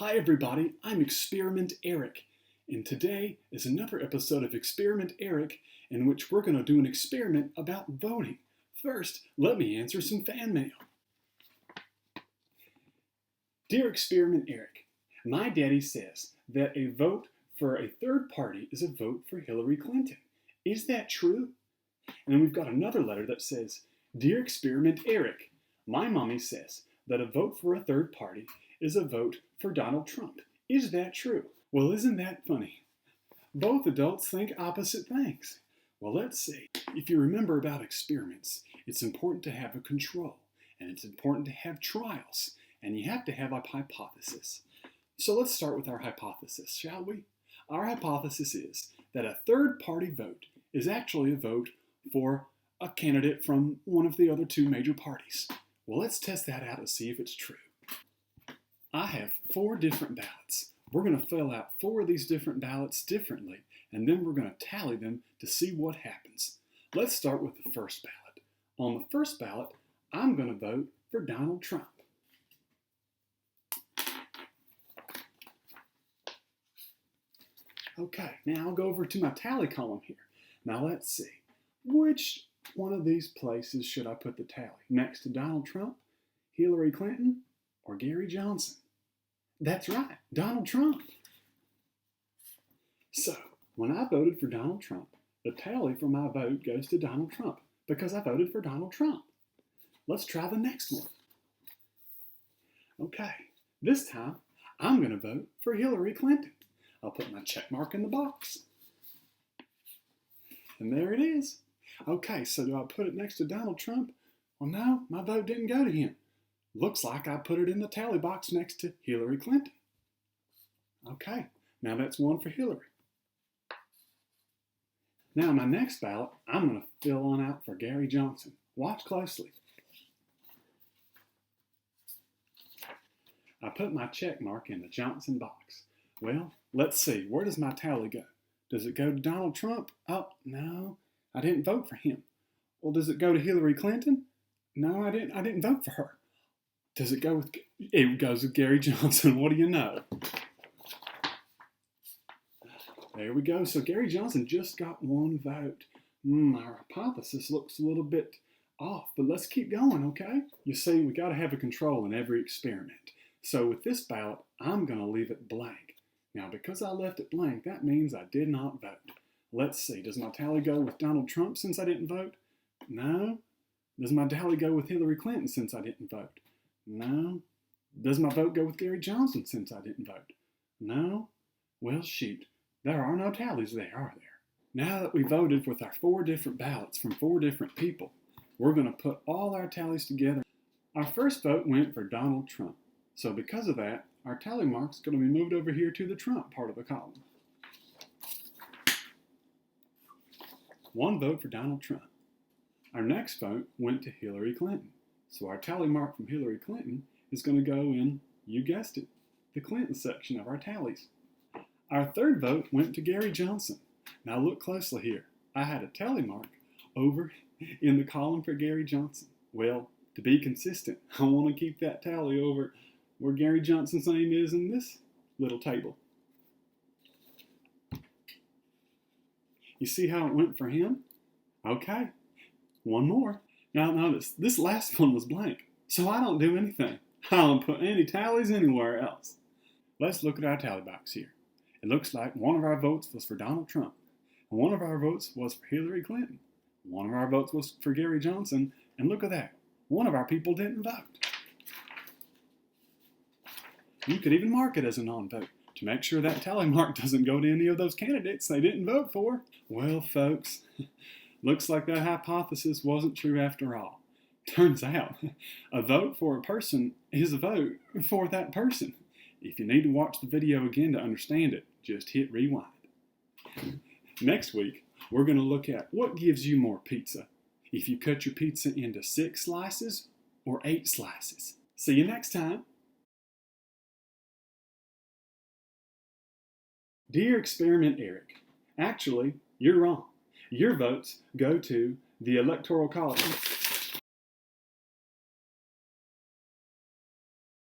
Hi everybody, I'm Experiment Eric, and today is another episode of Experiment Eric in which we're going to do an experiment about voting. First, let me answer some fan mail. Dear Experiment Eric, my daddy says that a vote for a third party is a vote for Hillary Clinton. Is that true? And then we've got another letter that says, Dear Experiment Eric, my mommy says that a vote for a third party is a vote for Donald Trump. Is that true? Well, isn't that funny? Both adults think opposite things. Well, let's see. If you remember about experiments, it's important to have a control, and it's important to have trials, and you have to have a hypothesis. So let's start with our hypothesis, shall we? Our hypothesis is that a third-party vote is actually a vote for a candidate from one of the other two major parties. Well, let's test that out and see if it's true. I have 4 different ballots. We're going to fill out 4 of these different ballots differently, and then we're going to tally them to see what happens. Let's start with the first ballot. On the first ballot, I'm going to vote for Donald Trump. Okay, now I'll go over to my tally column here. Now let's see. Which one of these places should I put the tally? Next to Donald Trump, Hillary Clinton, or Gary Johnson? That's right, Donald Trump. So, when I voted for Donald Trump, the tally for my vote goes to Donald Trump because I voted for Donald Trump. Let's try the next one. Okay, this time I'm going to vote for Hillary Clinton. I'll put my check mark in the box. And there it is. Okay, so do I put it next to Donald Trump? Well, no, my vote didn't go to him. Looks like I put it in the tally box next to Hillary Clinton. Okay, now that's one for Hillary. Now my next ballot, I'm going to fill on out for Gary Johnson. Watch closely. I put my check mark in the Johnson box. Well, let's see, where does my tally go? Does it go to Donald Trump? Oh, no, I didn't vote for him. Well, does it go to Hillary Clinton? No, I didn't vote for her. Does it go with, it goes with Gary Johnson. What do you know? There we go. So Gary Johnson just got 1 vote. Our hypothesis looks a little bit off, but let's keep going, okay? You see, we got to have a control in every experiment. So with this ballot, I'm going to leave it blank. Now, because I left it blank, that means I did not vote. Let's see. Does my tally go with Donald Trump since I didn't vote? No. Does my tally go with Hillary Clinton since I didn't vote? No. Does my vote go with Gary Johnson since I didn't vote? No. Well, shoot. There are no tallies there, are there? Now that we voted with our 4 different ballots from 4 different people, we're going to put all our tallies together. Our first vote went for Donald Trump. So because of that, our tally mark's going to be moved over here to the Trump part of the column. 1 vote for Donald Trump. Our next vote went to Hillary Clinton. So our tally mark from Hillary Clinton is going to go in, you guessed it, the Clinton section of our tallies. Our third vote went to Gary Johnson. Now look closely here. I had a tally mark over in the column for Gary Johnson. Well, to be consistent, I want to keep that tally over where Gary Johnson's name is in this little table. You see how it went for him? Okay, 1 more. Now notice, this last one was blank, so I don't do anything. I don't put any tallies anywhere else. Let's look at our tally box here. It looks like 1 of our votes was for Donald Trump, and 1 of our votes was for Hillary Clinton. 1 of our votes was for Gary Johnson, and look at that, 1 of our people didn't vote. You could even mark it as a non-vote to make sure that tally mark doesn't go to any of those candidates they didn't vote for. Well, folks, looks like that hypothesis wasn't true after all. Turns out, a vote for a person is a vote for that person. If you need to watch the video again to understand it, just hit rewind. Next week, we're going to look at what gives you more pizza. If you cut your pizza into 6 slices or 8 slices. See you next time. Dear Experiment Eric, actually, you're wrong. Your votes go to the Electoral College.